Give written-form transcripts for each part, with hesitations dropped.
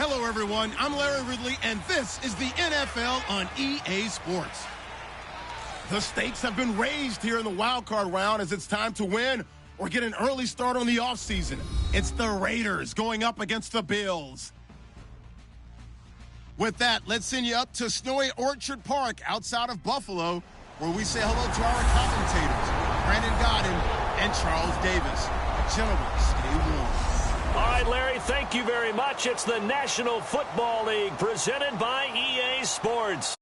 Hello, everyone. I'm Larry Ridley, and this is the NFL on EA Sports. The stakes have been raised here in the wild card round as it's time to win or get an early start on the offseason. It's the Raiders going up against the Bills. With that, let's send you up to snowy Orchard Park outside of Buffalo, where we say hello to our commentators, Brandon Godden and Charles Davis. Gentlemen, stay warm. All right, Larry, thank you very much. It's the National Football League presented by EA Sports.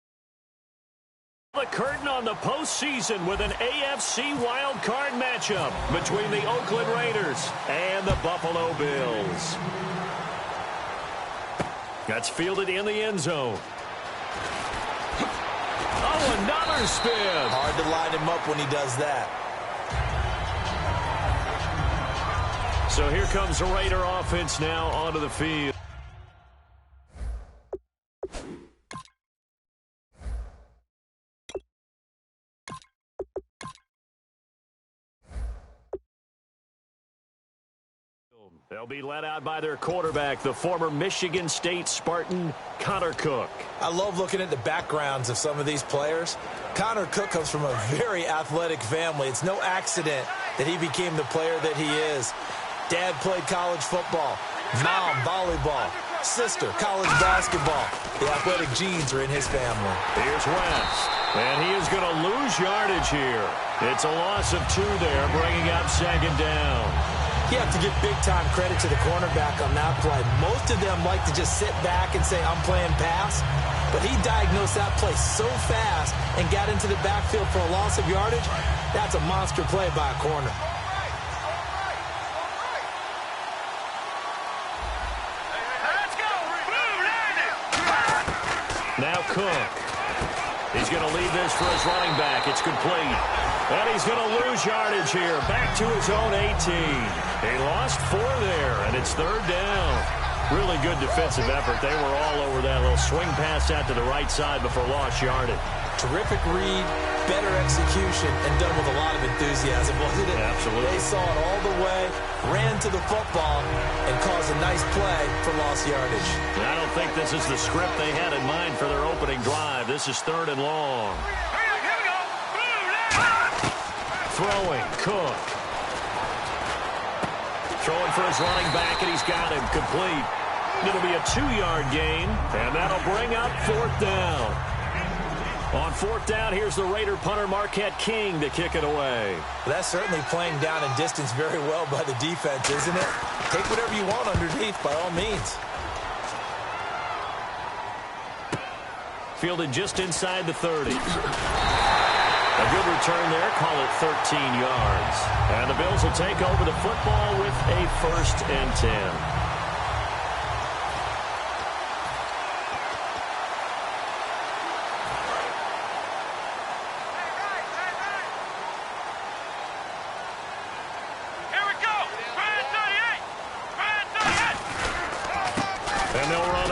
The curtain on the postseason with an AFC wildcard matchup between the Oakland Raiders and the Buffalo Bills. That's fielded in the end zone. Oh, another spin. Hard to line him up when he does that. So here comes the Raider offense now onto the field. They'll be led out by their quarterback, the former Michigan State Spartan, Connor Cook. I love looking at the backgrounds of some of these players. Connor Cook comes from a very athletic family. It's no accident that he became the player that he is. Dad played college football, mom volleyball, sister college basketball. The athletic genes are in his family. Here's West, and he is going to lose yardage here. It's a loss of 2 there, bringing up second down. You have to give big-time credit to the cornerback on that play. Most of them like to just sit back and say, I'm playing pass. But he diagnosed that play so fast and got into the backfield for a loss of yardage. That's a monster play by a corner. Now Cook. He's going to leave this for his running back. It's complete. And he's going to lose yardage here. Back to his own 18. He lost 4 there, and it's third down. Really good defensive effort. They were all over that little swing pass out to the right side before lost yardage. Terrific read, better execution, and done with a lot of enthusiasm, wasn't it? Absolutely. They saw it all the way, ran to the football, and caused a nice play for lost yardage. I don't think this is the script they had in mind for their opening drive. This is third and long. Throwing, Cook. Throwing for his running back, and he's got him complete. It'll be a 2-yard gain, and that'll bring up fourth down. On fourth down, here's the Raider punter Marquette King to kick it away. That's certainly playing down and distance very well by the defense, isn't it? Take whatever you want underneath, by all means. Fielded just inside the 30. A good return there, call it 13 yards. And the Bills will take over the football with a 1st and 10.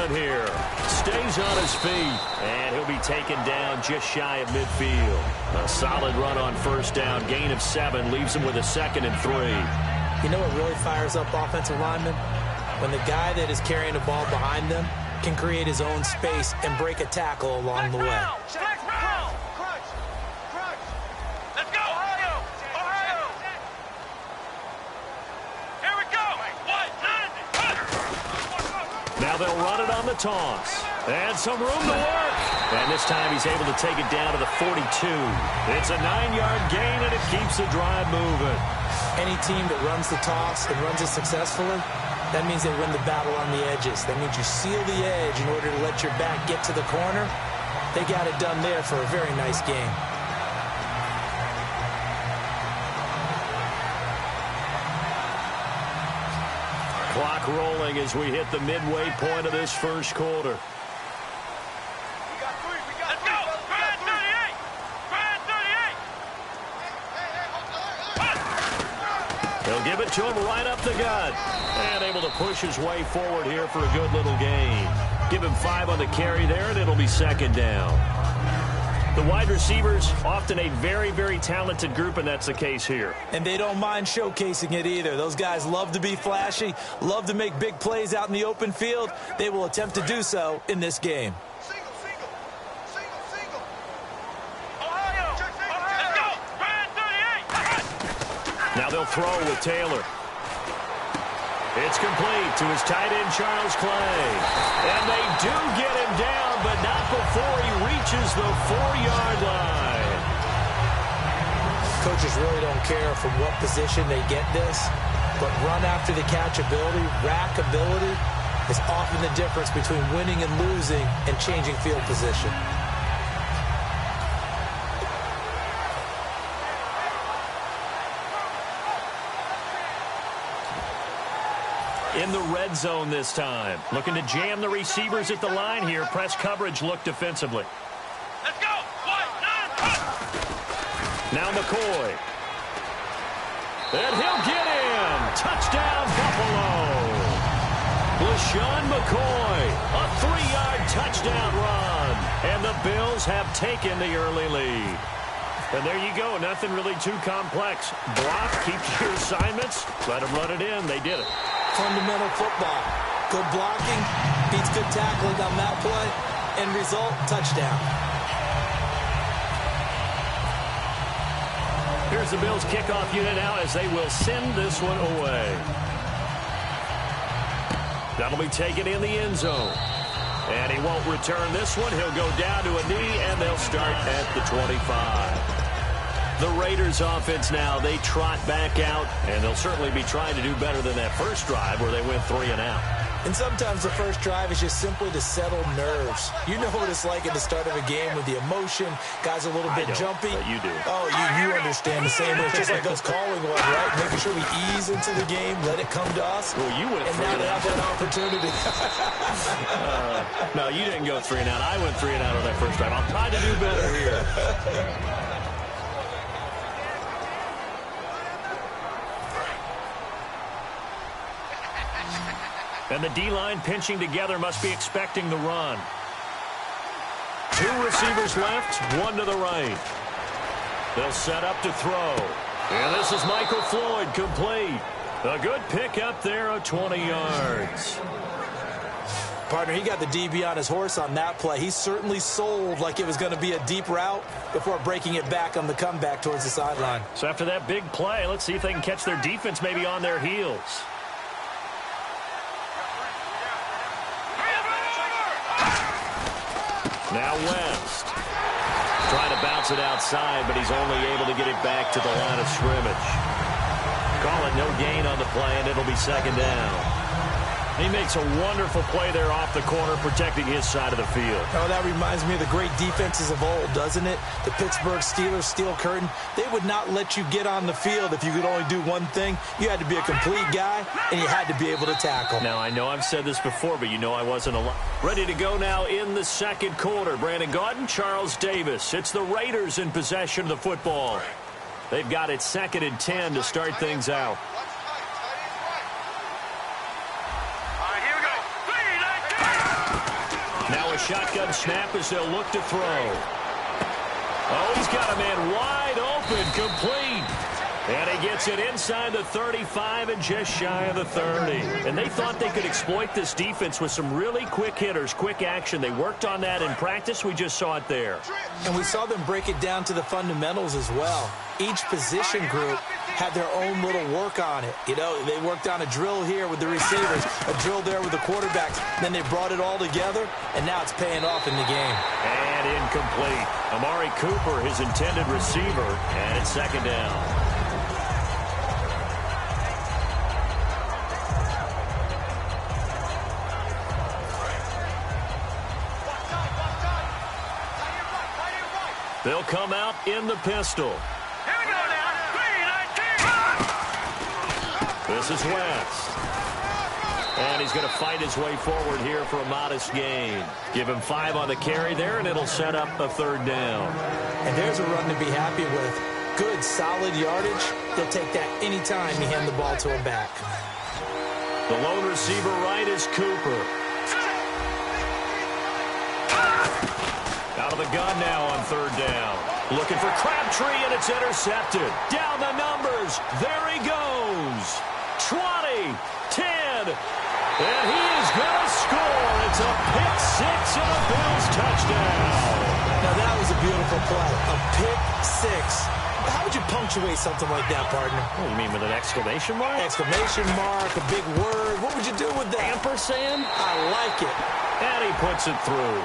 Here. Stays on his feet, and he'll be taken down just shy of midfield. A solid run on first down, gain of 7, leaves him with a 2nd and 3. You know what really fires up offensive linemen? When the guy that is carrying the ball behind them can create his own space and break a tackle along the way. Now they'll run it on the toss. And some room to work. And this time he's able to take it down to the 42. It's a 9-yard gain, and it keeps the drive moving. Any team that runs the toss and runs it successfully, that means they win the battle on the edges. That means you seal the edge in order to let your back get to the corner. They got it done there for a very nice game. Clock rolling as we hit the midway point of this first quarter. Let's go! Grind 38! Grind 38! They'll give it to him right up the gut. And able to push his way forward here for a good little gain. Give him 5 on the carry there, and it'll be second down. The wide receivers, often a very, very talented group, and that's the case here. And they don't mind showcasing it either. Those guys love to be flashy, love to make big plays out in the open field. They will attempt to do so in this game. Now they'll throw with Taylor. It's complete to his tight end, Charles Clay. And they do get him down, but not before he reaches the 4-yard line. Coaches really don't care from what position they get this, but run after the catch ability, rack ability, is often the difference between winning and losing and changing field position. In the red zone this time. Looking to jam the receivers at the line here. Press coverage look defensively. Let's go. Now McCoy. And he'll get in. Touchdown, Buffalo. LaShawn McCoy. A 3-yard touchdown run. And the Bills have taken the early lead. And there you go. Nothing really too complex. Block, keep your assignments. Let them run it in. They did it. Fundamental football. Good blocking beats good tackling on that play. End result, touchdown. Here's the Bills kickoff unit now as they will send this one away. That'll be taken in the end zone. And he won't return this one. He'll go down to a knee, and they'll start at the 25. The Raiders offense now, they trot back out, and they'll certainly be trying to do better than that first drive where they went 3 and out. And sometimes the first drive is just simply to settle nerves. You know what it's like at the start of a game with the emotion. Guys are a little bit jumpy. But you do. Oh, you understand the same way. It's just like us calling one, right? Making sure we ease into the game, let it come to us. Well, you went 3 and now they have that opportunity. No, you didn't go 3 and out. I went 3 and out on that first drive. I'll try to do better here. And the D-line pinching together must be expecting the run. 2 receivers left, 1 to the right. They'll set up to throw. And this is Michael Floyd, complete. A good pick up there of 20 yards. Partner, he got the DB on his horse on that play. He certainly sold like it was going to be a deep route before breaking it back on the comeback towards the sideline. So after that big play, let's see if they can catch their defense maybe on their heels. Now West. Trying to bounce it outside, but he's only able to get it back to the line of scrimmage. Call it no gain on the play, and it'll be second down. He makes a wonderful play there off the corner, protecting his side of the field. Oh, that reminds me of the great defenses of old, doesn't it? The Pittsburgh Steelers steel curtain. They would not let you get on the field if you could only do one thing. You had to be a complete guy, and you had to be able to tackle. Now, I know I've said this before, but you know I wasn't alive. Ready to go now in the second quarter. Brandon Gaudin, Charles Davis. It's the Raiders in possession of the football. They've got it 2nd and 10 to start things out. Now a shotgun snap as they'll look to throw. Oh, he's got a man wide open, complete. And he gets it inside the 35 and just shy of the 30. And they thought they could exploit this defense with some really quick hitters, quick action. They worked on that in practice. We just saw it there. And we saw them break it down to the fundamentals as well. Each position group had their own little work on it. You know, they worked on a drill here with the receivers, a drill there with the quarterbacks. Then they brought it all together, and now it's paying off in the game. And incomplete. Amari Cooper, his intended receiver, and it's second down. They'll come out in the pistol. Here we go now. 3-19. This is West. And he's going to fight his way forward here for a modest gain. Give him 5 on the carry there, and it'll set up a 3rd down. And there's a run to be happy with. Good, solid yardage. They'll take that anytime you hand the ball to him back. The lone receiver right is Cooper. Out of the gun now on third down. Looking for Crabtree, and it's intercepted. Down the numbers. There he goes. 20, 10, and he is going to score. It's a pick six and a Bills touchdown. Now, that was a beautiful play. A pick six. How would you punctuate something like that, partner? What, you mean with an exclamation mark? Exclamation mark, a big word. What would you do with that? Ampersand? I like it. And he puts it through.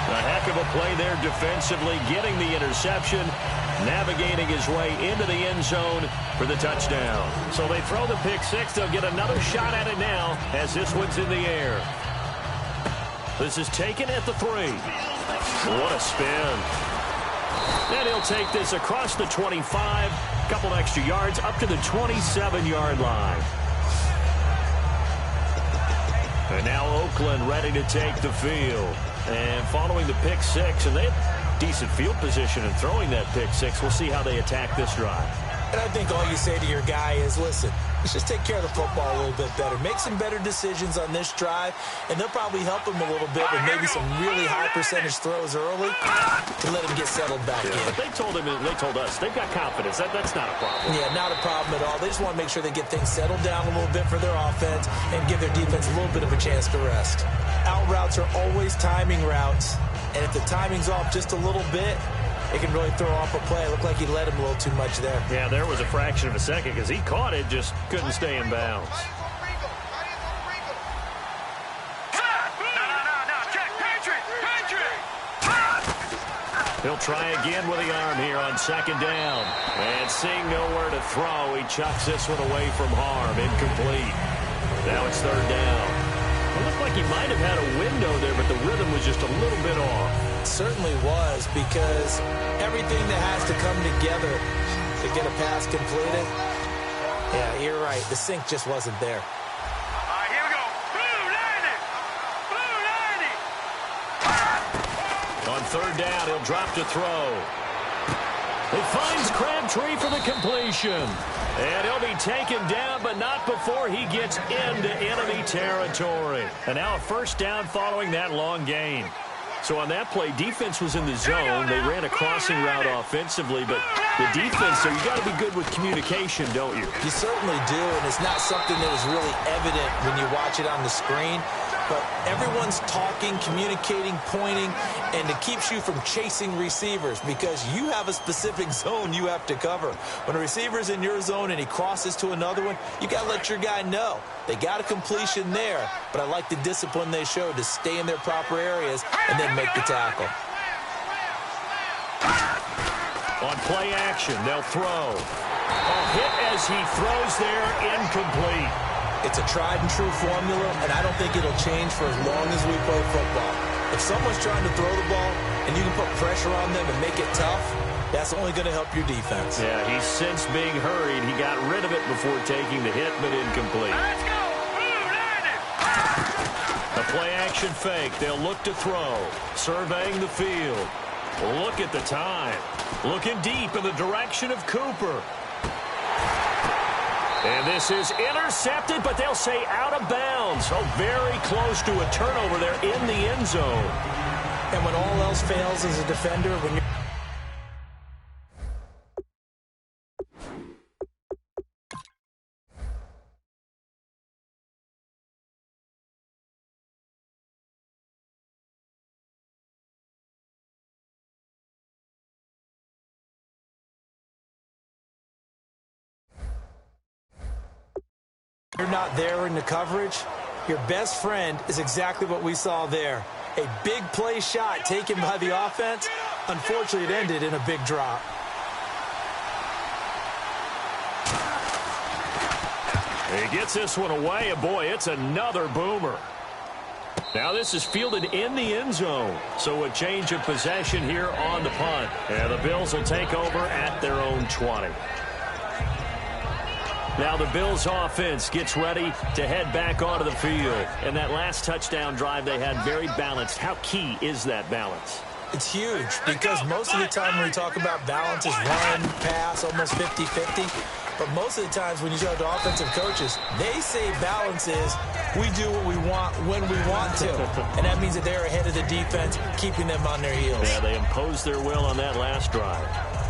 A heck of a play there defensively, getting the interception, navigating his way into the end zone for the touchdown. So they throw the pick six. They'll get another shot at it now as this one's in the air. This is taken at the 3. What a spin. And he'll take this across the 25, couple extra yards up to the 27-yard line. And now Oakland ready to take the field. And following the pick six, and they have decent field position in throwing that pick six. We'll see how they attack this drive. And I think all you say to your guy is, listen, let's just take care of the football a little bit better. Make some better decisions on this drive, and they'll probably help him a little bit with maybe some really high percentage throws early to let him get settled back in. But they told us, they've got confidence. That's not a problem. Yeah, not a problem at all. They just want to make sure they get things settled down a little bit for their offense and give their defense a little bit of a chance to rest. Out routes are always timing routes, and if the timing's off just a little bit, it can really throw off a play. It looked like he let him a little too much there. Yeah, there was a fraction of a second because he caught it, just couldn't stay in bounds. He'll try again with the arm here on second down. And seeing nowhere to throw, he chucks this one away from harm. Incomplete. Now it's third down. It looked like he might have had a window there, but the rhythm was just a little bit off. It certainly was, because everything that has to come together to get a pass completed, yeah, you're right. The sync just wasn't there. All right, here we go. Blue 90. On third down, he'll drop to throw. He finds Crabtree for the completion. And he'll be taken down, but not before he gets into enemy territory. And now a first down following that long gain. So on that play, defense was in the zone. They ran a crossing route offensively, but the defense, so you got to be good with communication, don't you? You certainly do, and it's not something that was really evident when you watch it on the screen. But everyone's talking, communicating, pointing, and it keeps you from chasing receivers because you have a specific zone you have to cover. When a receiver's in your zone and he crosses to another one, you got to let your guy know. They got a completion there, but I like the discipline they showed to stay in their proper areas and then make the tackle. On play action, they'll throw. A hit as he throws there, incomplete. It's a tried-and-true formula, and I don't think it'll change for as long as we play football. If someone's trying to throw the ball and you can put pressure on them and make it tough, that's only going to help your defense. Yeah, he's since being hurried. He got rid of it before taking the hit, but incomplete. Let's go. Blue 90. A play-action fake. They'll look to throw. Surveying the field. Look at the time. Looking deep in the direction of Cooper. And this is intercepted, but they'll say out of bounds. So very close to a turnover there in the end zone. And when all else fails as a defender, when you're... you're not there in the coverage, your best friend is exactly what we saw there. A big play shot taken by the offense. Unfortunately, it ended in a big drop. He gets this one away, and boy, it's another boomer. Now this is fielded in the end zone, so a change of possession here on the punt. And the Bills will take over at their own 20. Now the Bills offense gets ready to head back onto the field. And that last touchdown drive they had very balanced. How key is that balance? It's huge because most of the time when we talk about balance is run, pass, almost 50-50. But most of the times when you talk to offensive coaches, they say balance is we do what we want when we want to. And that means that they're ahead of the defense, keeping them on their heels. Yeah, they imposed their will on that last drive.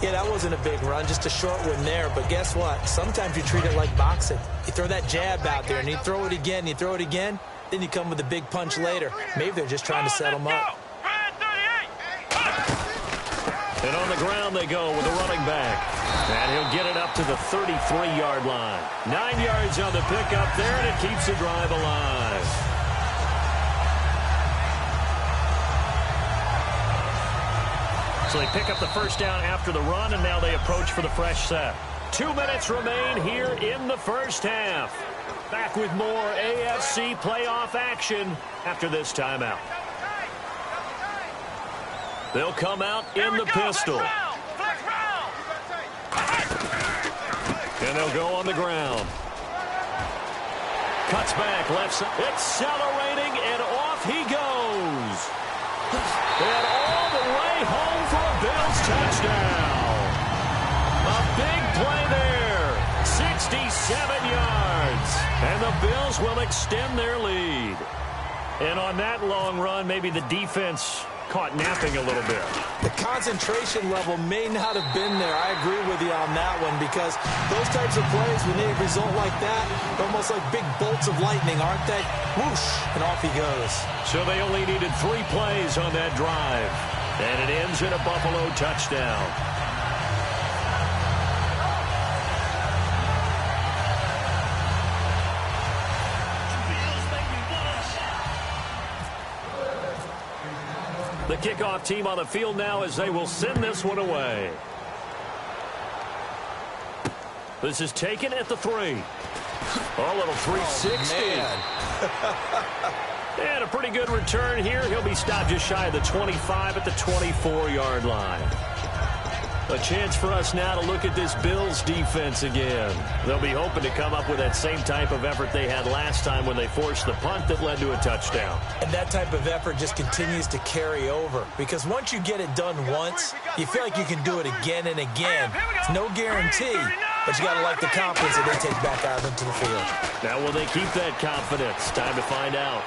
Yeah, that wasn't a big run, just a short one there. But guess what? Sometimes you treat it like boxing. You throw that jab out there, and you throw it again, you throw it again, then you come with a big punch later. Maybe they're just trying to set them up. And on the ground they go with the running back. And he'll get it up to the 33-yard line. 9 yards on the pickup there, and it keeps the drive alive. So they pick up the first down after the run, and now they approach for the fresh set. 2 minutes remain here in the first half. Back with more AFC playoff action after this timeout. They'll come out in the pistol. And they'll go on the ground. Cuts back, left side, accelerating, and off he goes. And all the way home for a Bills touchdown. A big play there. 67 yards. And the Bills will extend their lead. And on that long run, maybe the defense caught napping a little bit. The concentration level may not have been there. I agree with you on that one, because those types of plays, when they result like that, they're almost like big bolts of lightning, aren't they? Whoosh, and off he goes. So they only needed 3 plays on that drive, and it ends in a Buffalo touchdown. The kickoff team on the field now as they will send this one away. This is taken at the 3. Oh, a little 360. Oh, and a pretty good return here. He'll be stopped just shy of the 25 at the 24-yard line. A chance for us now to look at this Bills defense again. They'll be hoping to come up with that same type of effort they had last time when they forced the punt that led to a touchdown. And that type of effort just continues to carry over, because once you get it done once, you feel like you can do it again and again. It's no guarantee, but you got to like the confidence that they take back out into the field. Now, will they keep that confidence? Time to find out.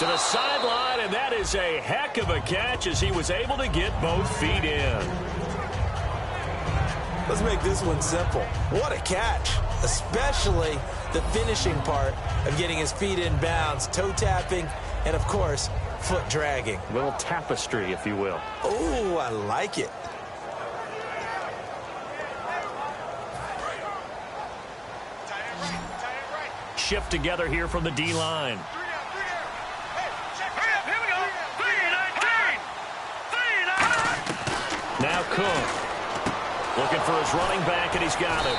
To the sideline, and that is a heck of a catch as he was able to get both feet in. Let's make this one simple. What a catch, especially the finishing part of getting his feet in bounds, toe tapping, and, of course, foot dragging. A little tapestry, if you will. Oh, I like it. Shift together here from the D-line. Now Cook. Looking for his running back, and he's got it.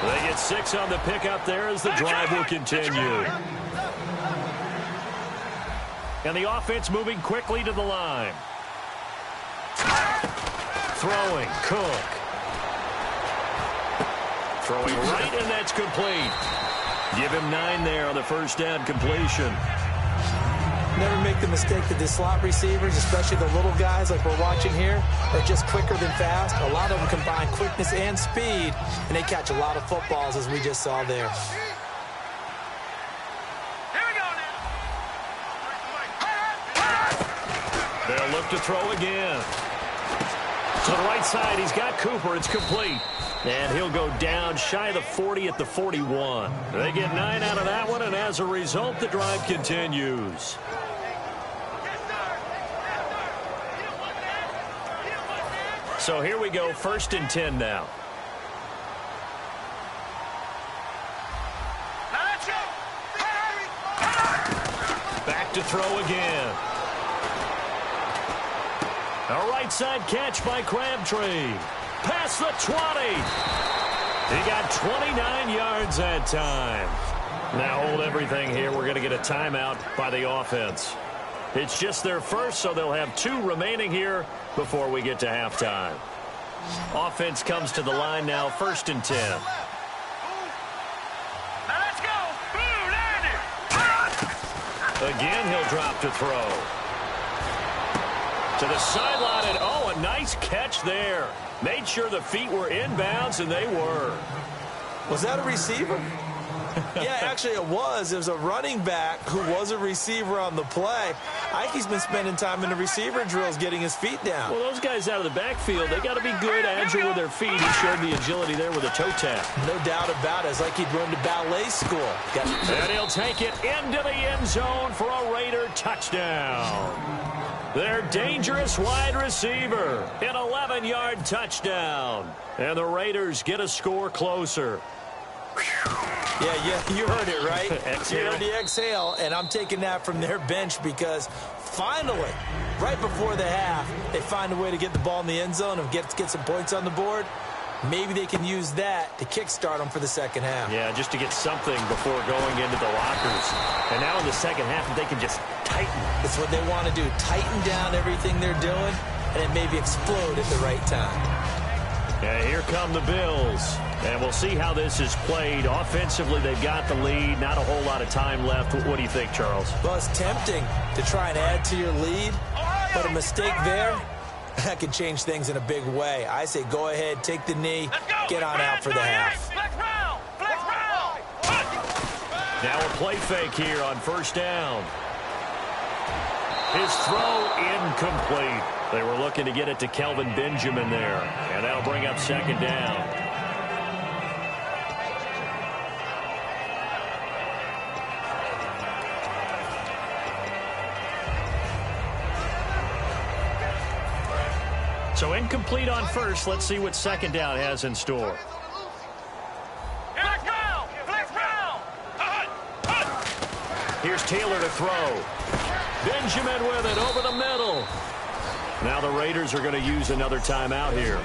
They get 6 on the pickup there as the drive will continue. And the offense moving quickly to the line. Throwing, Cook. Throwing right, and that's complete. Give him 9 there on the first down completion. Never make the mistake that the slot receivers, especially the little guys like we're watching here, are just quicker than fast. A lot of them combine quickness and speed, and they catch a lot of footballs, as we just saw there. They'll look to throw again. To the right side, he's got Cooper. It's complete. And he'll go down shy of the 40 at the 41. They get 9 out of that one, and as a result, the drive continues. So here we go, 1st and 10 now. Back to throw again. A right side catch by Crabtree. Past the 20. He got 29 yards that time. Now hold everything here. We're going to get a timeout by the offense. It's just their first, so they'll have 2 remaining here before we get to halftime. Offense comes to the line now, 1st and 10. Now let's go. Boom, Again, he'll drop to throw. To the sideline, and a nice catch there. Made sure the feet were inbounds, and they were. Was that a receiver? Yeah, actually it was. It was a running back who was a receiver on the play. Ike's been spending time in the receiver drills getting his feet down. Well, those guys out of the backfield, they got to be good, agile with their feet. He showed the agility there with a toe tap. No doubt about it. It's like he'd run to ballet school. And he'll take it into the end zone for a Raider touchdown. Their dangerous wide receiver, an 11-yard touchdown. And the Raiders get a score closer. Yeah, you heard it, right? Exhale. You heard the exhale, and I'm taking that from their bench because finally, right before the half, they find a way to get the ball in the end zone and get some points on the board. Maybe they can use that to kickstart them for the second half. Yeah, just to get something before going into the lockers. And now in the second half, they can just tighten. That's what they want to do, tighten down everything they're doing, and then maybe explode at the right time. And here come the Bills. And we'll see how this is played. Offensively, they've got the lead. Not a whole lot of time left. What do you think, Charles? Well, it's tempting to try and add to your lead, but a mistake there, that could change things in a big way. I say go ahead, take the knee, get on out for the half. Now a play fake here on first down. His throw incomplete. They were looking to get it to Kelvin Benjamin there, and that'll bring up second down. So incomplete on first. Let's see what second down has in store. Here's Taylor to throw. Benjamin with it over the middle. Now the Raiders are going to use another timeout here.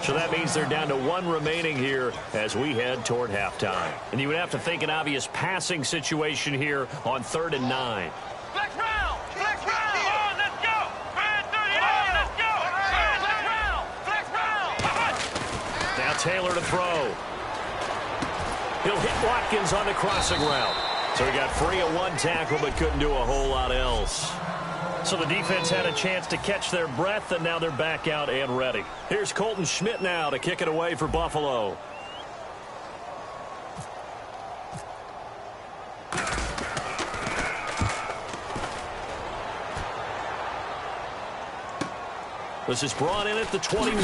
So that means they're down to one remaining here as we head toward halftime. And you would have to think an obvious passing situation here on 3rd and 9. Now Taylor to throw. He'll hit Watkins on the crossing route. So he got free of one tackle but couldn't do a whole lot else. So the defense had a chance to catch their breath, and now they're back out and ready. Here's Colton Schmidt now to kick it away for Buffalo. This is brought in at the 21.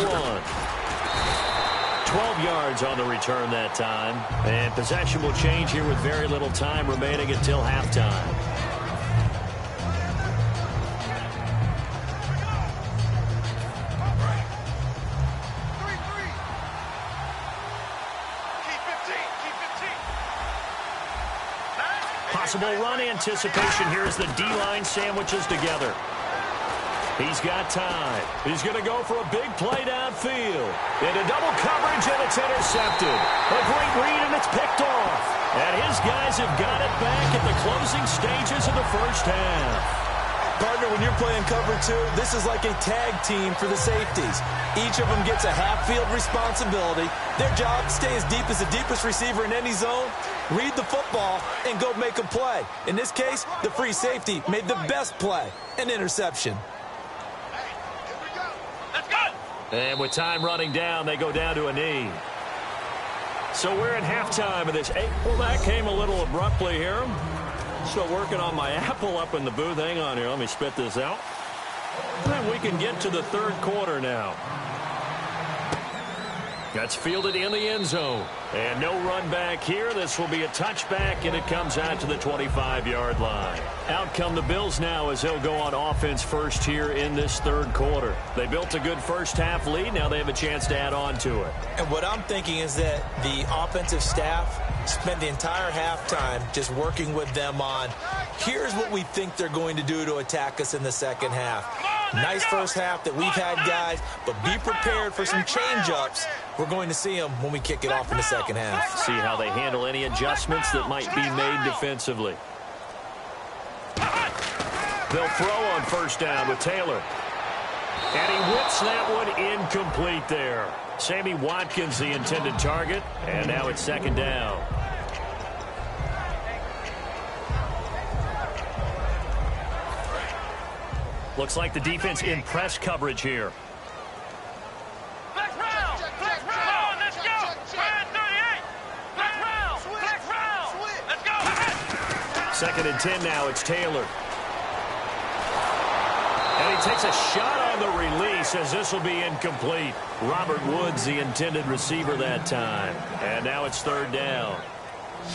12 yards on the return that time. And possession will change here with very little time remaining until halftime. Possible run anticipation here as the D-line sandwiches together. He's got time. He's going to go for a big play downfield. Into double coverage, and it's intercepted. A great read, and it's picked off. And his guys have got it back at the closing stages of the first half. Partner, when you're playing cover two, this is like a tag team for the safeties. Each of them gets a half-field responsibility. Their job, stay as deep as the deepest receiver in any zone, read the football, and go make a play. In this case, the free safety made the best play, an interception. And with time running down, they go down to a knee. So we're at halftime of this. Well, that came a little abruptly here. Still working on my apple up in the booth. Hang on here. Let me spit this out. And we can get to the third quarter now. That's fielded in the end zone. And no run back here. This will be a touchback, and it comes out to the 25-yard line. Out come the Bills now as they'll go on offense first here in this third quarter. They built a good first-half lead. Now they have a chance to add on to it. And what I'm thinking is that the offensive staff spent the entire halftime just working with them on, here's what we think they're going to do to attack us in the second half. Nice first half that we've had, guys, but be prepared for some change-ups. We're going to see them when we kick it off in the second half. See how they handle any adjustments that might be made defensively. They'll throw on first down with Taylor. And he whips that one incomplete there. Sammy Watkins, the intended target, and now it's second down. Looks like the defense in press coverage here. 2nd and 10 now. It's Taylor. And he takes a shot on the release as this will be incomplete. Robert Woods, the intended receiver that time. And now it's 3rd down.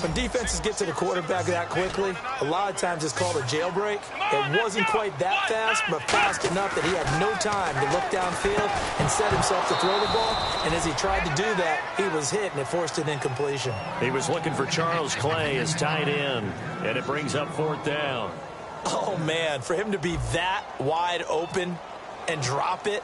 When defenses get to the quarterback that quickly, a lot of times it's called a jailbreak. It wasn't quite that fast, but fast enough that he had no time to look downfield and set himself to throw the ball. And as he tried to do that, he was hit, and it forced an incompletion. He was looking for Charles Clay as tight end, and it brings up 4th down. Oh, man, for him to be that wide open and drop it.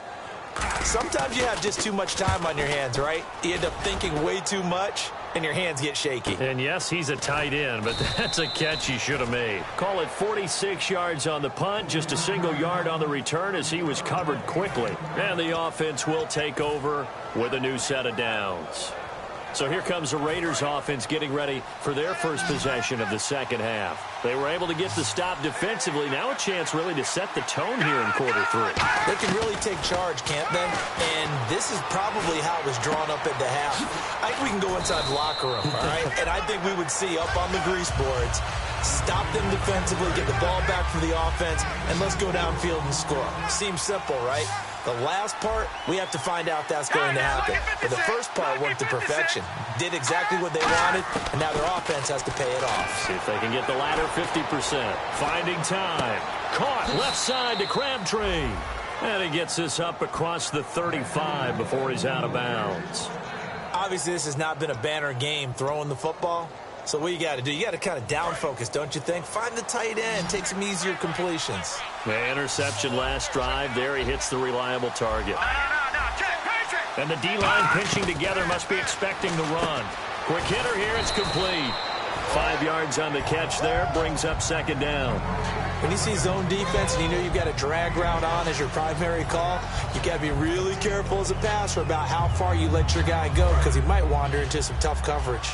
Sometimes you have just too much time on your hands, right? You end up thinking way too much, and your hands get shaky. And yes, he's a tight end, but that's a catch he should have made. Call it 46 yards on the punt, just a single yard on the return as he was covered quickly. And the offense will take over with a new set of downs. So here comes the Raiders offense getting ready for their first possession of the second half. They were able to get the stop defensively. Now a chance really to set the tone here in quarter 3. They can really take charge, can't they? And this is probably how it was drawn up at the half. I think we can go inside the locker room, all right? And I think we would see up on the grease boards, stop them defensively, get the ball back for the offense, and let's go downfield and score. Seems simple, right? The last part, we have to find out if that's going to happen. But the first part worked to perfection. Did exactly what they wanted, and now their offense has to pay it off. See if they can get the latter 50%. Finding time. Caught left side to Crabtree. And he gets this up across the 35 before he's out of bounds. Obviously, this has not been a banner game throwing the football. So what you got to do, you got to kind of down focus, don't you think? Find the tight end, take some easier completions. The interception last drive. There he hits the reliable target. And the D-line pinching together, must be expecting the run. Quick hitter here, it's complete. 5 yards on the catch there, brings up 2nd down. When you see zone defense and you know you've got a drag route on as your primary call, you got to be really careful as a passer about how far you let your guy go because he might wander into some tough coverage.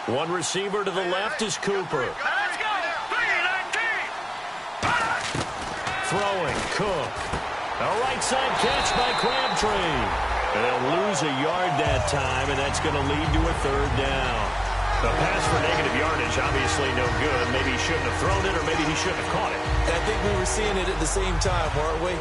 One receiver to the left is Cooper. Let's go! 3-19! Throwing, Cook. A right side catch by Crabtree. They'll lose a yard that time, and that's going to lead to a 3rd down. The pass for negative yardage, obviously no good. Maybe he shouldn't have thrown it, or maybe he shouldn't have caught it. And I think we were seeing it at the same time, weren't we?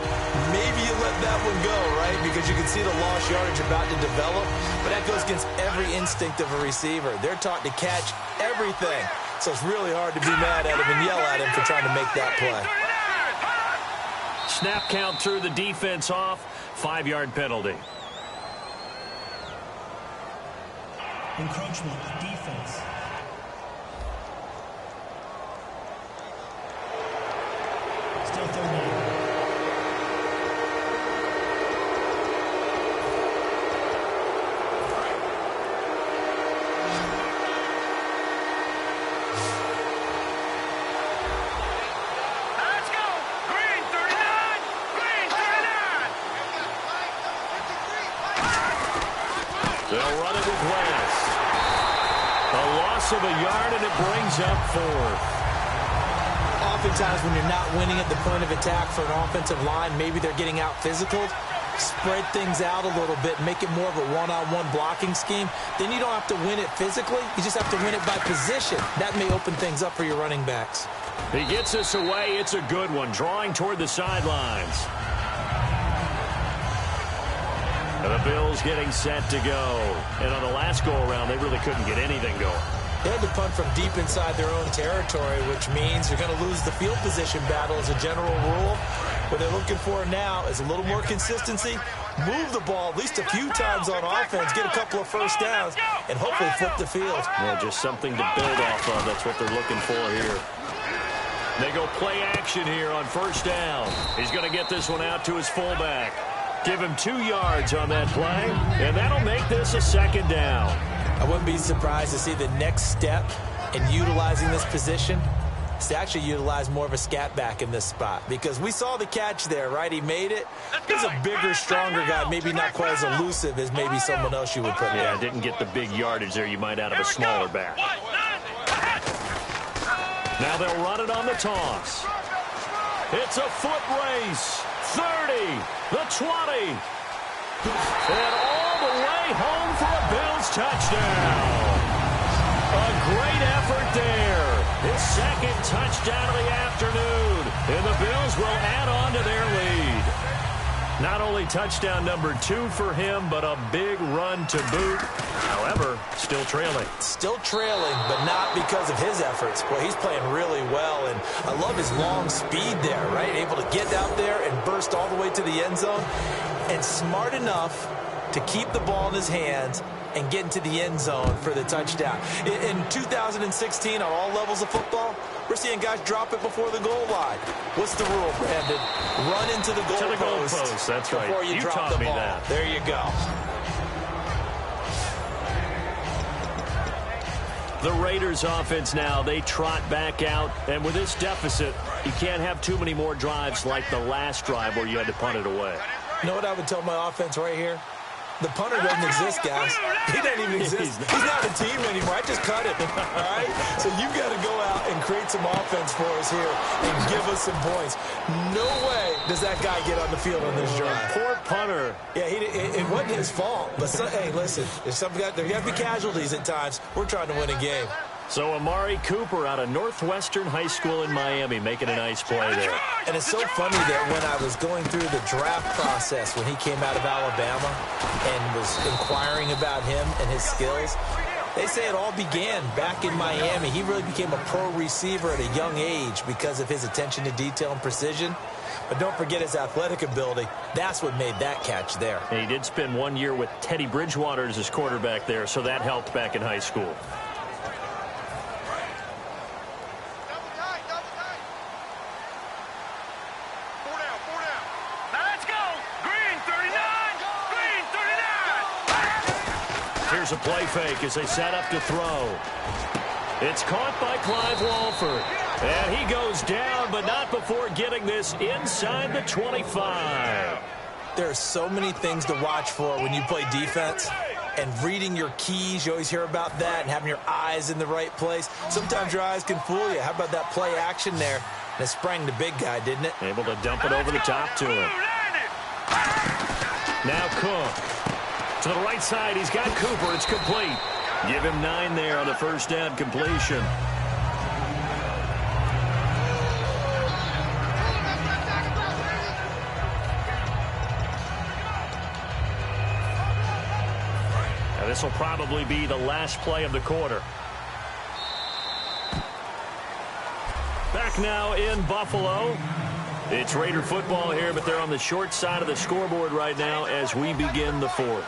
Maybe you let that one go, right? Because you can see the lost yardage about to develop. But that goes against every instinct of a receiver. They're taught to catch everything. So it's really hard to be mad at him and yell at him for trying to make that play. Snap count through the defense off. 5-yard penalty. Encroachment, defense. Still 3rd down. Let's go! Green 39! Green 39! They'll run it with West. A loss of a yard, and it brings up 4th. Oftentimes when you're not winning at the point of attack for an offensive line, maybe they're getting out physical. Spread things out a little bit, make it more of a one-on-one blocking scheme. Then you don't have to win it physically. You just have to win it by position. That may open things up for your running backs. He gets this away. It's a good one, drawing toward the sidelines. And the Bills getting set to go. And on the last go-around, they really couldn't get anything going. They had to punt from deep inside their own territory, which means you're going to lose the field position battle as a general rule. What they're looking for now is a little more consistency, move the ball at least a few times on offense, get a couple of first downs, and hopefully flip the field. Yeah, just something to build off of. That's what they're looking for here. They go play action here on 1st down. He's going to get this one out to his fullback. Give him 2 yards on that play, and that'll make this a 2nd down. I wouldn't be surprised to see the next step in utilizing this position is to actually utilize more of a scat back in this spot. Because we saw the catch there, right? He made it. He's a bigger, stronger guy, maybe not quite as elusive as maybe someone else you would put there. Yeah, didn't get the big yardage there you might out of a smaller back. Now they'll run it on the toss. It's a foot race. 30, the 20. And all the way home for a Bills touchdown. A great effort there. His second touchdown of the afternoon. And the Bills will add on to their lead. Not only touchdown number 2 for him, but a big run to boot. However, still trailing. Still trailing, but not because of his efforts. Boy, he's playing really well, and I love his long speed there, right? Able to get out there and burst all the way to the end zone, and smart enough to keep the ball in his hands and get into the end zone for the touchdown. In 2016, on all levels of football, we're seeing guys drop it before the goal line. What's the rule, Brandon? Run into the goal post. That's right. Before you drop the ball. That. There you go. The Raiders offense now, they trot back out. And with this deficit, you can't have too many more drives like the last drive where you had to punt it away. You know what I would tell my offense right here? The punter doesn't exist, guys. He doesn't even exist. He's not a team anymore. I just cut him, all right? So you've got to go out and create some offense for us here and give us some points. No way does that guy get on the field on this drive. Poor punter. Yeah, it wasn't his fault. But, hey, listen, there got to be casualties at times. We're trying to win a game. So Amari Cooper out of Northwestern High School in Miami making a nice play there. And it's so funny that when I was going through the draft process when he came out of Alabama and was inquiring about him and his skills, they say it all began back in Miami. He really became a pro receiver at a young age because of his attention to detail and precision. But don't forget his athletic ability. That's what made that catch there. And he did spend 1 year with Teddy Bridgewater as his quarterback there, so that helped back in high school. Here's a play fake as they set up to throw. It's caught by Clive Walford. And he goes down, but not before getting this inside the 25. There are so many things to watch for when you play defense. And reading your keys, you always hear about that, and having your eyes in the right place. Sometimes your eyes can fool you. How about that play action there? And it sprang the big guy, didn't it? Able to dump it over the top to him. Now Cook. To the right side, he's got Cooper. It's complete. Give him 9 there on the first down completion. Now this will probably be the last play of the quarter. Back now in Buffalo. It's Raider football here, but they're on the short side of the scoreboard right now as we begin the fourth.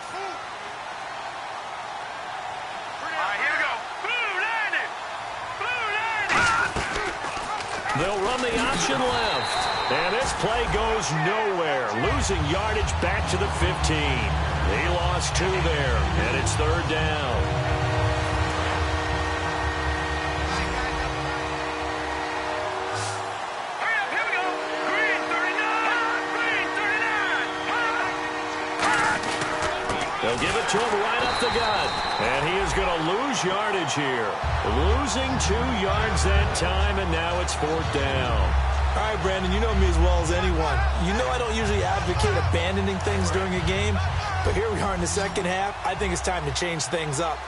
They'll run the option left. And this play goes nowhere. Losing yardage back to the 15. He lost 2 there, and it's third down. They'll give it to him right up the gut. And he is going to lose yardage here. Losing 2 yards that time, and now it's fourth down. All right, Brandon, you know me as well as anyone. You know I don't usually advocate abandoning things during a game, but here we are in the second half. I think it's time to change things up.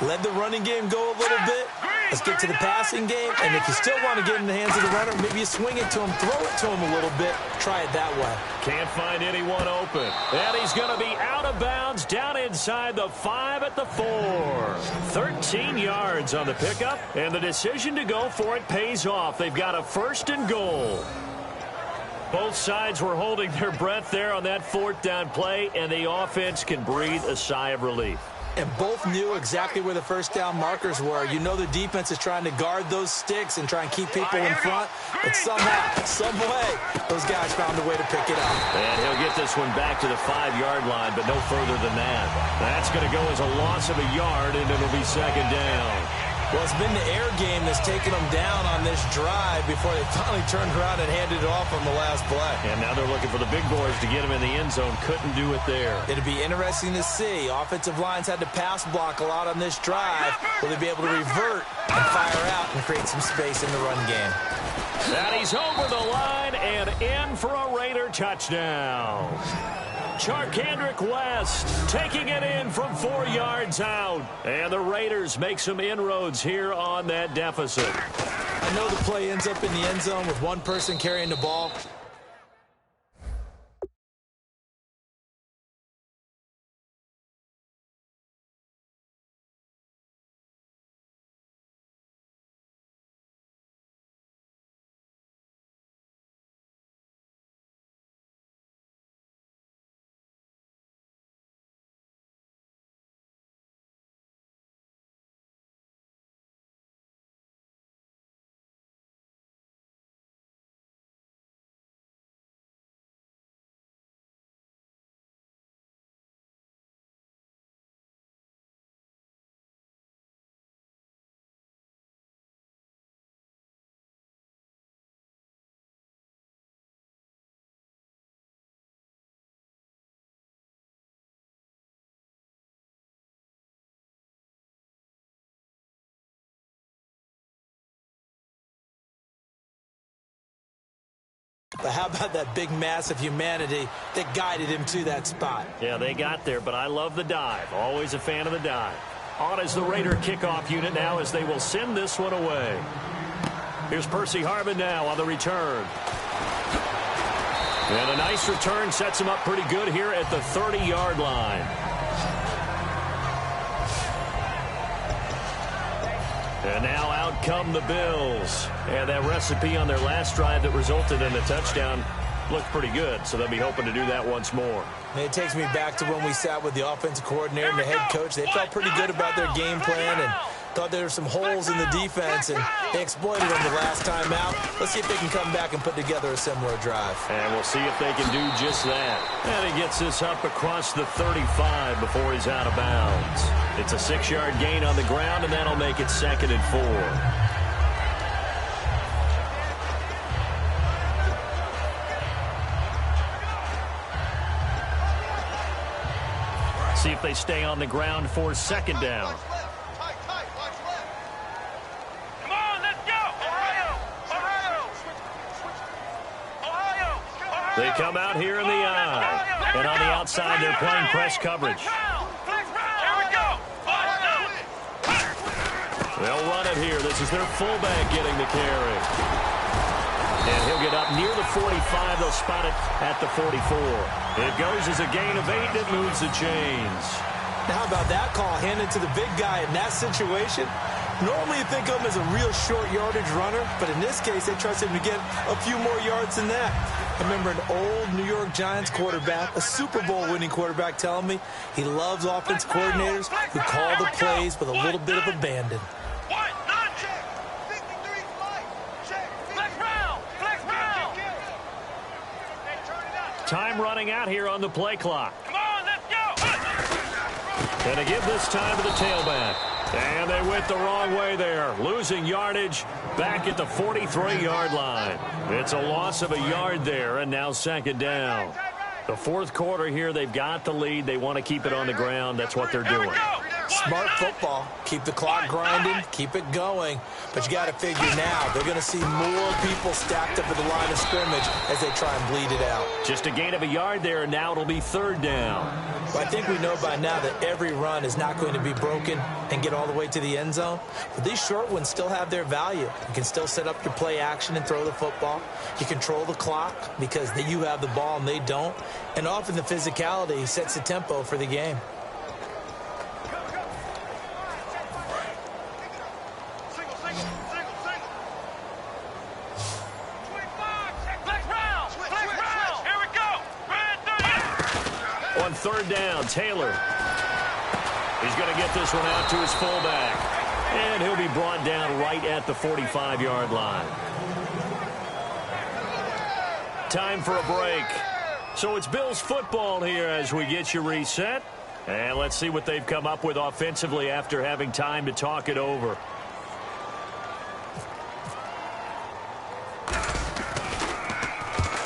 Let the running game go a little bit. Let's get to the passing game, and if you still want to get in the hands of the runner, maybe you swing it to him, throw it to him a little bit, try it that way. Can't find anyone open. And he's going to be out of bounds down inside the 5 at the 4. 13 yards on the pickup, and the decision to go for it pays off. They've got a 1st and goal. Both sides were holding their breath there on that 4th down play, and the offense can breathe a sigh of relief. And both knew exactly where the first down markers were. You know the defense is trying to guard those sticks and try and keep people in front. But somehow, some way, those guys found a way to pick it up. And he'll get this one back to the 5-yard line, but no further than that. That's going to go as a loss of a yard, and it'll be second down. Well, it's been the air game that's taken them down on this drive before they finally turned around and handed it off on the last play. And now they're looking for the big boys to get them in the end zone. Couldn't do it there. It'll be interesting to see. Offensive lines had to pass block a lot on this drive. Will they be able to revert and fire out and create some space in the run game? And he's over the line and in for a Raider touchdown. Charkandrick West taking it in from 4 yards out. And the Raiders make some inroads here on that deficit. I know the play ends up in the end zone with one person carrying the ball. But how about that big mass of humanity that guided him to that spot? Yeah, they got there, but I love the dive. Always a fan of the dive. On is the Raider kickoff unit now as they will send this one away. Here's Percy Harvin now on the return. And a nice return sets him up pretty good here at the 30-yard line. And now out come the Bills. And that recipe on their last drive that resulted in a touchdown looked pretty good, so they'll be hoping to do that once more. And it takes me back to when we sat with the offensive coordinator and the head coach. They felt pretty good about their game plan and thought there were some holes in the defense, and they exploited them the last time out. Let's see if they can come back and put together a similar drive. And we'll see if they can do just that. And he gets this up across the 35 before he's out of bounds. It's a 6-yard gain on the ground, and that'll make it 2nd and 4. See if they stay on the ground for 2nd down. Come on, let's go! Ohio! They come out here in the eye. And on the outside, they're playing press coverage. They'll run it here. This is their fullback getting the carry. And he'll get up near the 45. They'll spot it at the 44. It goes as a gain of 8. It moves the chains. Now, how about that call handed to the big guy in that situation? Normally you think of him as a real short yardage runner, but in this case, they trust him to get a few more yards than that. I remember an old New York Giants quarterback, a Super Bowl winning quarterback, telling me he loves offense coordinators who call the plays with a little bit of abandon. Time running out here on the play clock. Come on, let's go! And to give this time to the tailback. And they went the wrong way there, losing yardage back at the 43-yard line. It's a loss of a yard there, and now 2nd down. The 4th quarter here, they've got the lead. They want to keep it on the ground. That's what they're doing. Smart football. Keep the clock grinding. Keep it going. But you got to figure now they're going to see more people stacked up at the line of scrimmage as they try and bleed it out. Just a gain of a yard there, and now it'll be 3rd down. Well, I think we know by now that every run is not going to be broken and get all the way to the end zone. But these short ones still have their value. You can still set up your play action and throw the football. You control the clock because you have the ball and they don't. And often the physicality sets the tempo for the game. On 3rd down, Taylor. He's going to get this one out to his fullback. And he'll be brought down right at the 45-yard line. Time for a break. So it's Bills football here as we get you reset. And let's see what they've come up with offensively after having time to talk it over.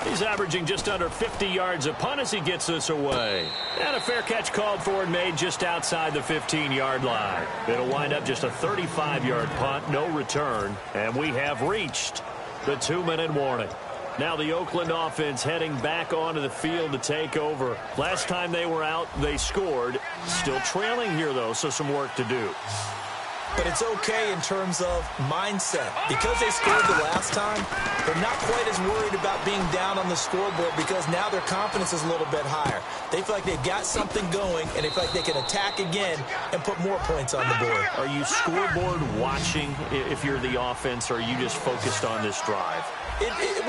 He's averaging just under 50 yards a punt as he gets this away. And a fair catch called for and made just outside the 15-yard line. It'll wind up just a 35-yard punt, no return. And we have reached the 2-minute warning. Now the Oakland offense heading back onto the field to take over. Last time they were out, they scored. Still trailing here, though, so some work to do. But it's okay in terms of mindset. Because they scored the last time, they're not quite as worried about being down on the scoreboard because now their confidence is a little bit higher. They feel like they've got something going, and they feel like they can attack again and put more points on the board. Are you scoreboard watching if you're the offense, or are you just focused on this drive?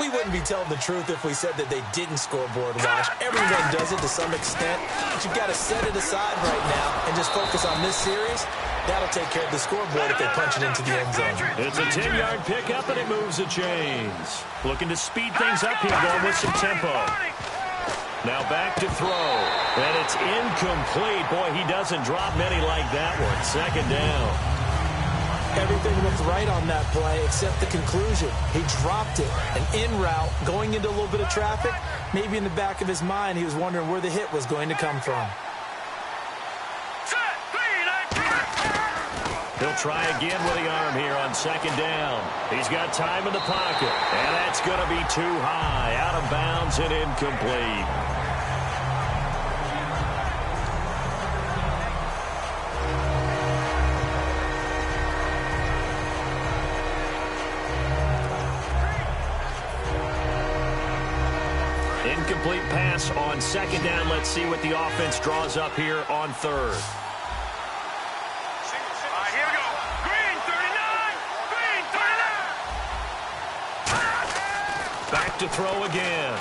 We wouldn't be telling the truth if we said that they didn't scoreboard watch. Everyone does it to some extent, but you've got to set it aside right now and just focus on this series. That'll take care of the scoreboard if they punch it into the end zone. It's a 10-yard pickup, and it moves the chains. Looking to speed things up here, going with some tempo. Now back to throw, and it's incomplete. Boy, he doesn't drop many like that one. Second down. Everything looked right on that play except the conclusion. He dropped it. An in route going into a little bit of traffic. Maybe in the back of his mind he was wondering where the hit was going to come from. He'll try again with the arm here on second down. He's got time in the pocket, and that's going to be too high. Out of bounds and incomplete. Incomplete pass on second down. Let's see what the offense draws up here on third. Here we go. Green 39. Green 39. Back to throw again.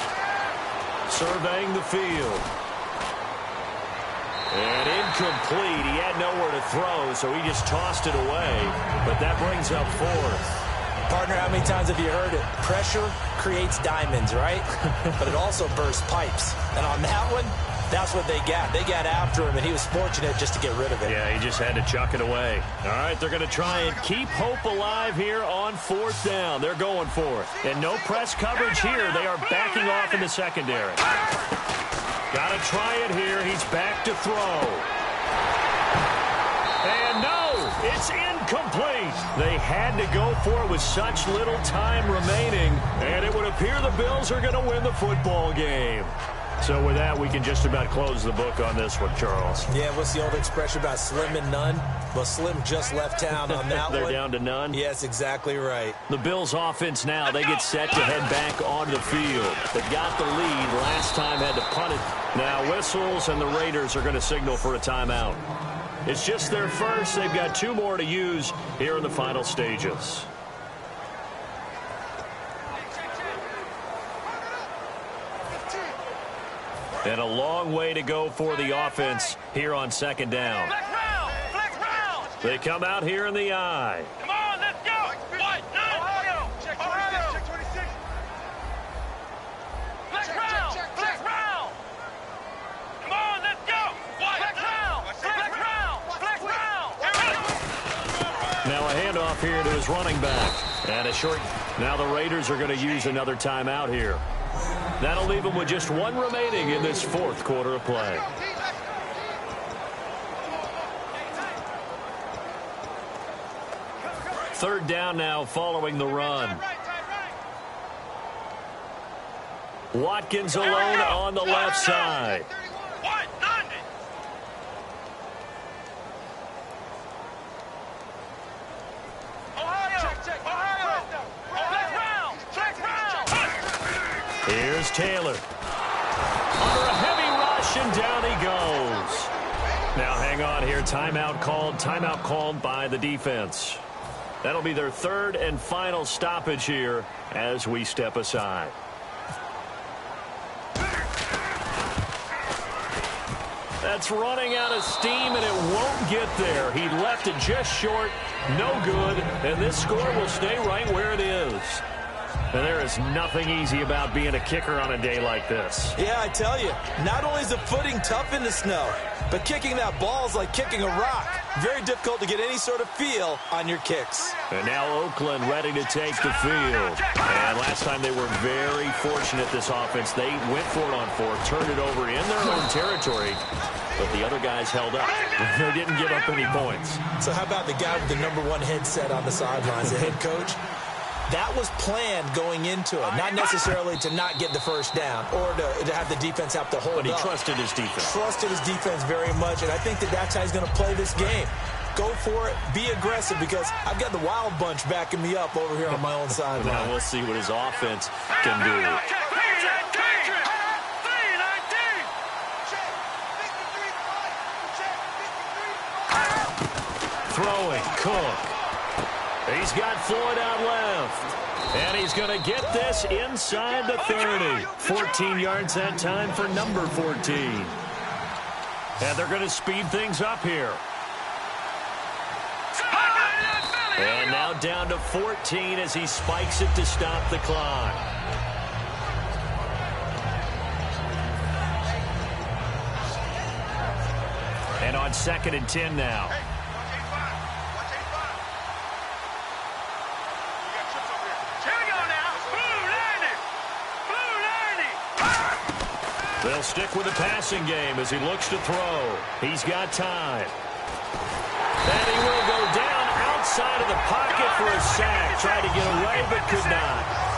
Surveying the field. And incomplete. He had nowhere to throw, so he just tossed it away. But that brings up fourth. Partner, how many times have you heard it? Pressure creates diamonds, right? But it also bursts pipes. And on that one, that's what they got. They got after him, and he was fortunate just to get rid of it. Yeah, he just had to chuck it away. All right, they're going to try and keep hope alive here on fourth down. They're going for it. And no press coverage here. They are backing off in the secondary. Got to try it here. He's back to throw. And no, it's incomplete. They had to go for it with such little time remaining, and it would appear the Bills are going to win the football game. So with that, we can just about close the book on this one, Charles. Yeah, what's the old expression about slim and none? Well, Slim just left town on that They're one. down to none? Yes, exactly right. The Bills offense now, they get set to head back onto the field. They got the lead. Last time had to punt it. Now whistles, and the Raiders are going to signal for a timeout. It's just their first. They've got two more to use here in the final stages. And a long way to go for the offense here on second down. Flex round. They come out here in the eye. Come on, let's go. White, nine. Ohio. Check 26. Check 26. Flex round. Flex round. Come on, let's go. White, flex round. Flex round. Flex round. Now a handoff here to his running back. And a short. Now the Raiders are going to use another timeout here. That'll leave them with just one remaining in this fourth quarter of play. Third down now following the run. Watkins alone on the left side. White, 90. Ohio. Check. Ohio. Flex round. Flex round. Here's Taylor. Under a heavy rush, and down he goes. Now hang on here. Timeout called by the defense. That'll be their third and final stoppage here as we step aside. That's running out of steam, and it won't get there. He left it just short. No good, and this score will stay right where it is. And there is nothing easy about being a kicker on a day like this. Yeah, I tell you, not only is the footing tough in the snow, but kicking that ball is like kicking a rock. Very difficult to get any sort of feel on your kicks. And now Oakland ready to take the field. And last time they were very fortunate, this offense. They went for it on fourth, turned it over in their own territory, but the other guys held up. They didn't give up any points. So how about the guy with the #1 headset on the sidelines, the head coach? That was planned going into it, not necessarily to not get the first down or to have the defense have to hold up. But he trusted his defense. Trusted his defense very much, and I think that's how he's going to play this game. Go for it. Be aggressive, because I've got the Wild Bunch backing me up over here on my own sideline. Now we'll see what his offense can do. Throwing, Cook. He's got Floyd out left. And he's going to get this inside the 30. 14 yards that time for number 14. And they're going to speed things up here. And now down to 14 as he spikes it to stop the clock. And on 2nd and 10 now. They'll stick with the passing game as he looks to throw. He's got time. And he will go down outside of the pocket for a sack. Tried to get away, but could not.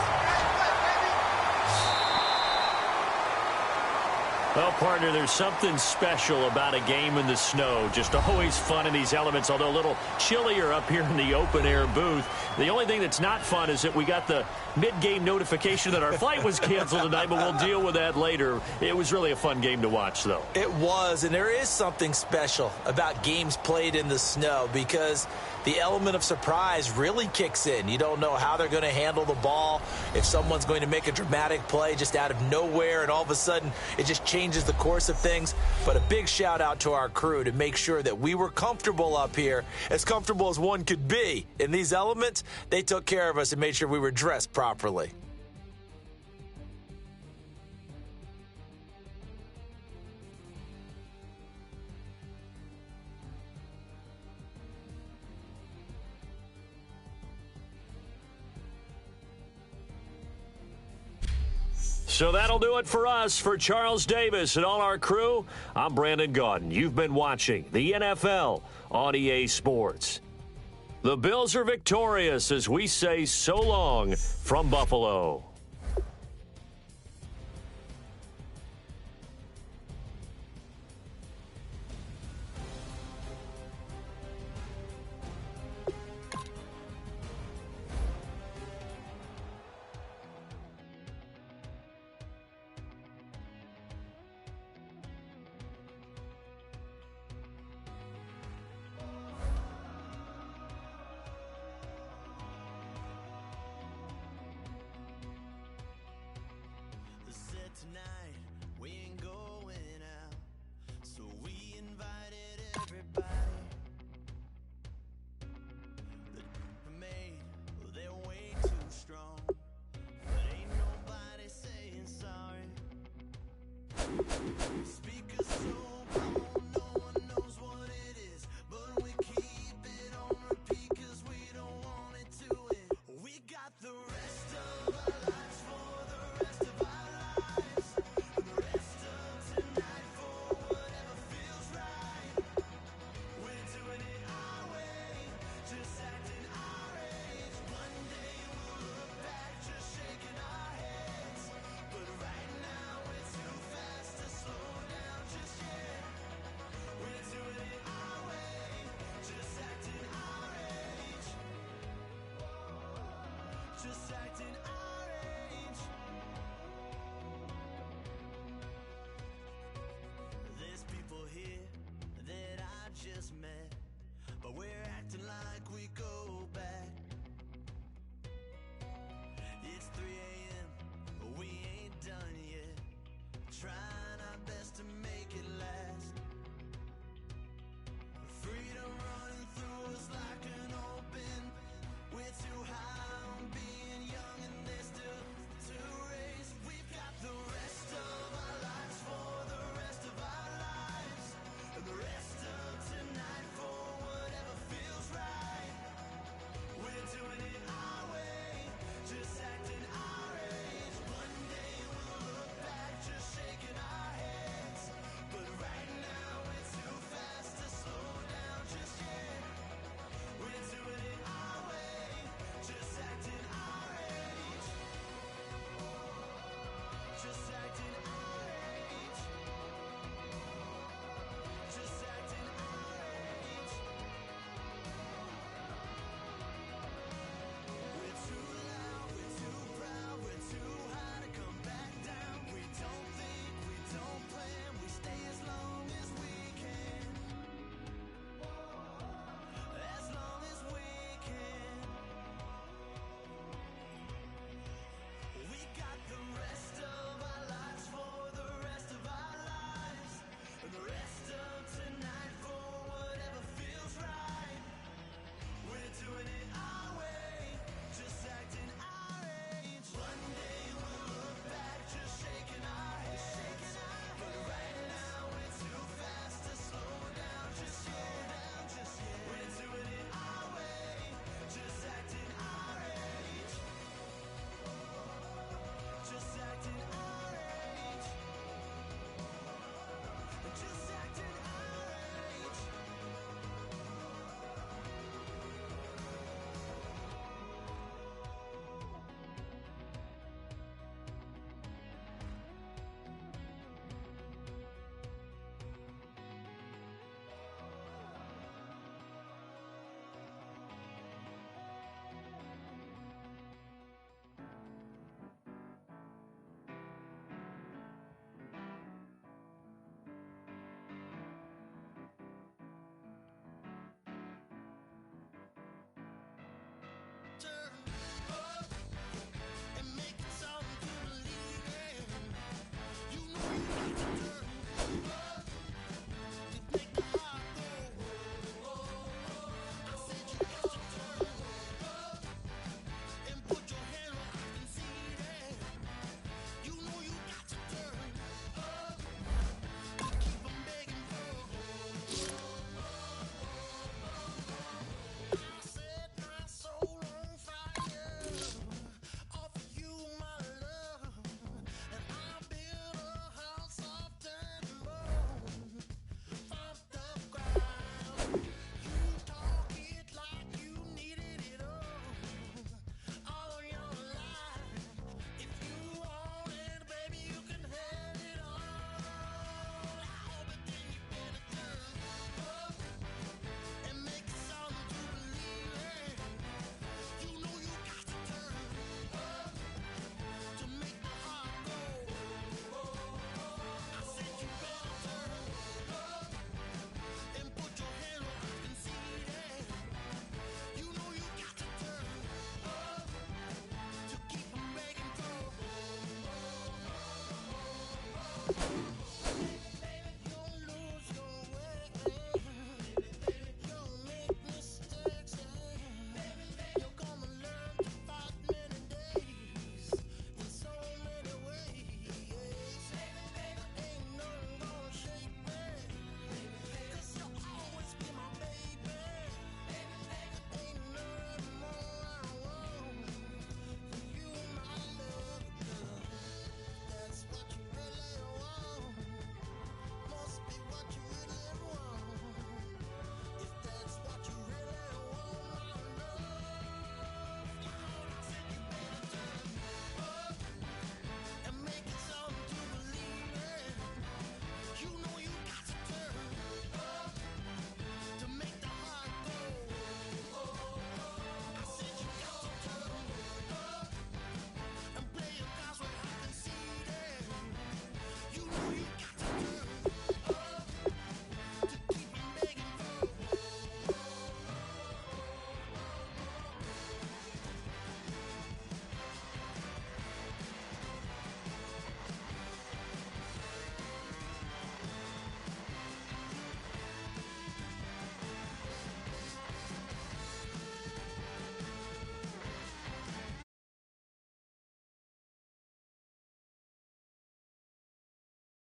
Well, partner, there's something special about a game in the snow. Just always fun in these elements, although a little chillier up here in the open-air booth. The only thing that's not fun is that we got the mid-game notification that our flight was canceled tonight, but we'll deal with that later. It was really a fun game to watch, though. It was, and there is something special about games played in the snow because the element of surprise really kicks in. You don't know how they're going to handle the ball, if someone's going to make a dramatic play just out of nowhere, and all of a sudden it just changes the course of things. But a big shout out to our crew to make sure that we were comfortable up here, as comfortable as one could be. In these elements, they took care of us and made sure we were dressed properly. So that'll do it for us. For Charles Davis and all our crew, I'm Brandon Gaudin. You've been watching the NFL on EA Sports. The Bills are victorious as we say so long from Buffalo. Tonight we ain't going out, so we invited everybody. The made, well, they're way too strong, but ain't nobody saying sorry. Speakers so loud, no one knows what it is, but we keep it on repeat 'cause we don't want it to end. We got the rest of our lives for the rest of our lives. Just acting our age. There's people here that I just met, but we're acting like we go back. It's 3 a.m., we ain't done yet. Try